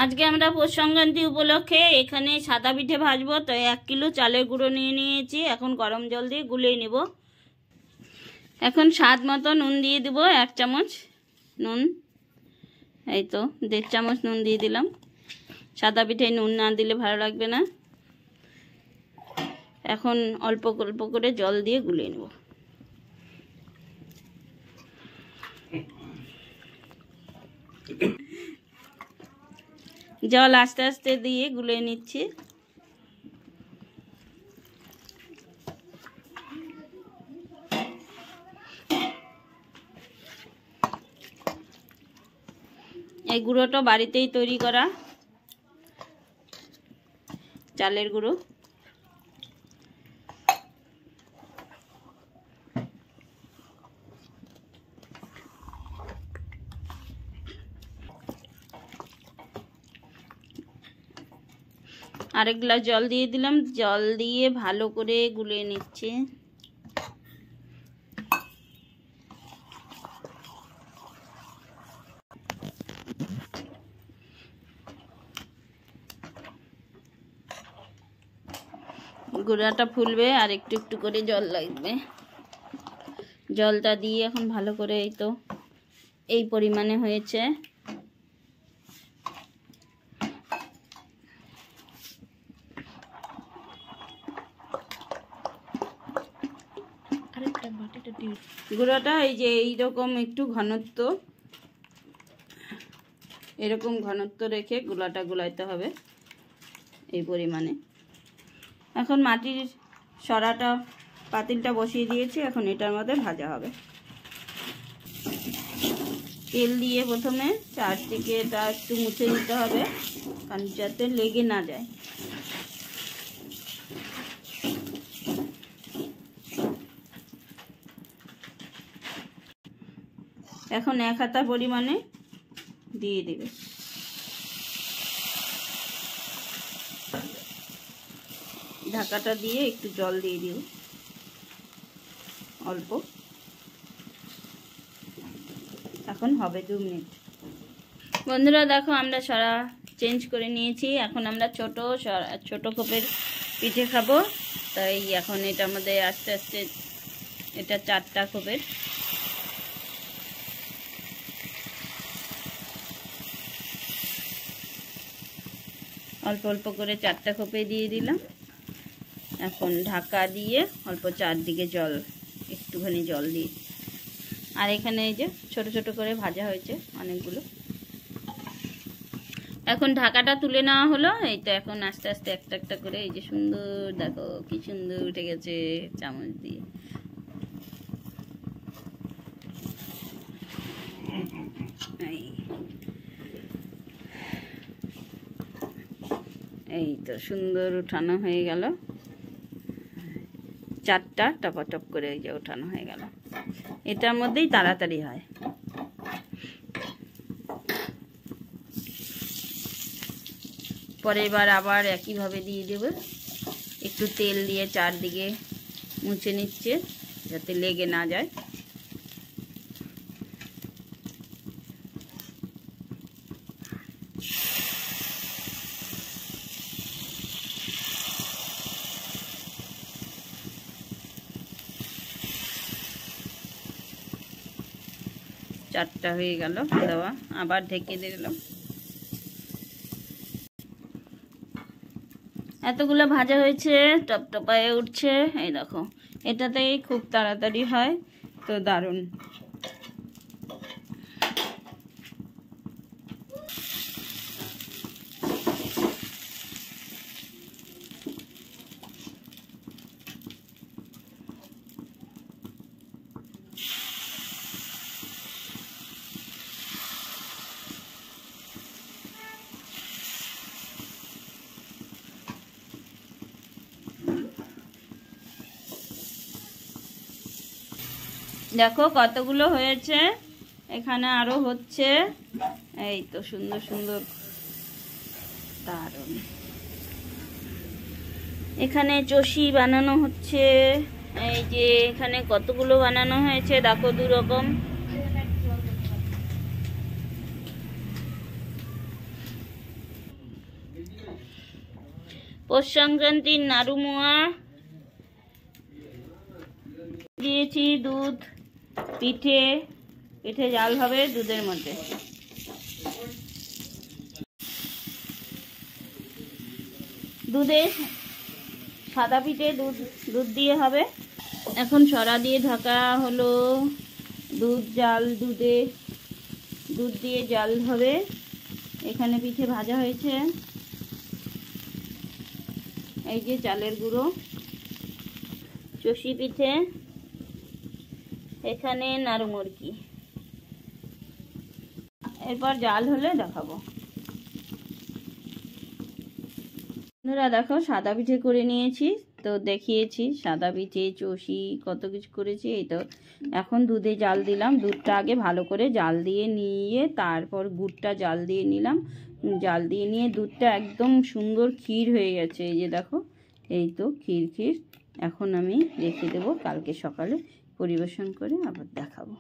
আজকে আমরা পৌষ সংক্রান্তি উপলক্ষে এখানে সাদা পিঠে ভাজবো। তো 1 কিলো চালের গুঁড়ো নিয়ে নিয়েছি। এখন গরম জল দিয়ে গুলিয়ে নেব। এখন স্বাদ মতো নুন দিয়ে দেব, 1 চামচ নুন। এই তো 1.5 চামচ নুন দিয়ে দিলাম। সাদা পিঠে নুন না দিলে ভালো লাগবে না। এখন অল্প অল্প করে জল দিয়ে গুলিয়ে নেব। জল আস্তে আস্তে দিয়ে গুলিয়ে নিচ্ছি। এই গুঁড়োটা বাড়িতেই তৈরি করা চালের গুঁড়ো। আরেক গ্লাস জল দিয়ে দিলাম। জল দিয়ে ভালো করে গুলিয়ে নিচ্ছি। গুঁড়াটা ফুলবে আর একটু একটু করে জল লাগবে। জলটা দিয়ে এখন ভালো করে, এই তো এই পরিমাণে হয়েছে। গুঁড়াটা এই যে এইরকম একটু ঘনত্ব, এরকম ঘনত্ব রেখে গুলাটা গুলাইতে হবে এই পরিমাণে। এখন মাটির সরাটা পাতিলটা বসিয়ে দিয়েছি। এখন এটার মধ্যে ভাজা হবে। তেল দিয়ে প্রথমে চারদিকে এটা একটু মুছে নিতে হবে, কারণ যাতে লেগে না যায়। এখন 1 হাতা পরিমাণে দিয়ে দেবে। ঢাকাটা দিয়ে একটু জল দিয়ে দিও অল্প। এখন হবে 2 মিনিট। বন্ধুরা দেখো, আমরা সরা চেঞ্জ করে নিয়েছি। এখন আমরা ছোট কোপের পিঠে খাবো। তাই এখন এটার মধ্যে আস্তে আস্তে, এটা 4টা কোপের। অল্প অল্প করে 4টা কোপে দিয়ে দিলাম। এখন ঢাকা দিয়ে অল্প চারদিকে জল, একটুখানি জল দিয়ে। আর এখানে এই যে ছোট ছোট করে ভাজা হয়েছে অনেকগুলো। এখন ঢাকাটা তুলে নেওয়া হলো। এই তো এখন আস্তে আস্তে একটা একটা করে, এই যে সুন্দর, দেখো কি সুন্দর উঠে গেছে চামচ দিয়ে। এই তো সুন্দর উঠানো হয়ে গেল। 4টা টপাটপ করে এই যে উঠানো হয়ে গেল। এটার মধ্যেই তাড়াতাড়ি হয়। পরে এবার আবার একইভাবে দিয়ে দেব। একটু তেল দিয়ে চারদিকে মুছে নিচ্ছে যাতে লেগে না যায়। চারটা হয়ে গেল দেওয়া। আবার ঢেকে দিলাম। এতগুলো ভাজা হয়েছে, টপটপায়ে উঠছে। এই দেখো, এটাতেই খুব তাড়াতাড়ি হয়, তো দারুণ। দেখো কতগুলো হয়েছে। এখানে আরো হচ্ছে। এই তো সুন্দর সুন্দর, দারুণ। এখানে চষি বানানো হচ্ছে। এই যে এখানে কতগুলো বানানো হয়েছে দেখো, 2 রকম। পৌষ সংক্রান্তির নাড়ুমোয়া দিয়েছি, দুধ, পিঠে পিঠে জাল হবে দুধের মধ্যে। দুধে সাদা পিঠে দুধ দিয়ে হবে। এখন সরা দিয়ে ঢাকা হলো, দুধ দিয়ে জাল হবে। এখানে পিঠে ভাজা হয়েছে, এই যে চালের গুঁড়ো, চষি পিঠে, এখানে নাড়ু মুরগি। এরপর জাল হলে দেখাবো। বন্ধুরা দেখো, সাদা পিঠে করে নিয়েছি, তো দেখিয়েছি সাদা পিঠে, চষি, কত কিছু করেছি। এই তো এখন দুধে জাল দিলাম। দুধটা আগে ভালো করে জাল দিয়ে নিয়ে তারপর গুড়টা জাল দিয়ে নিলাম। জাল দিয়ে নিয়ে দুধটা একদম সুন্দর ক্ষীর হয়ে গেছে। এই যে দেখো, এই তো ক্ষীর। এখন আমি রেখে দেবো, কালকে সকালে পরিবেশন করে আবার দেখাবো।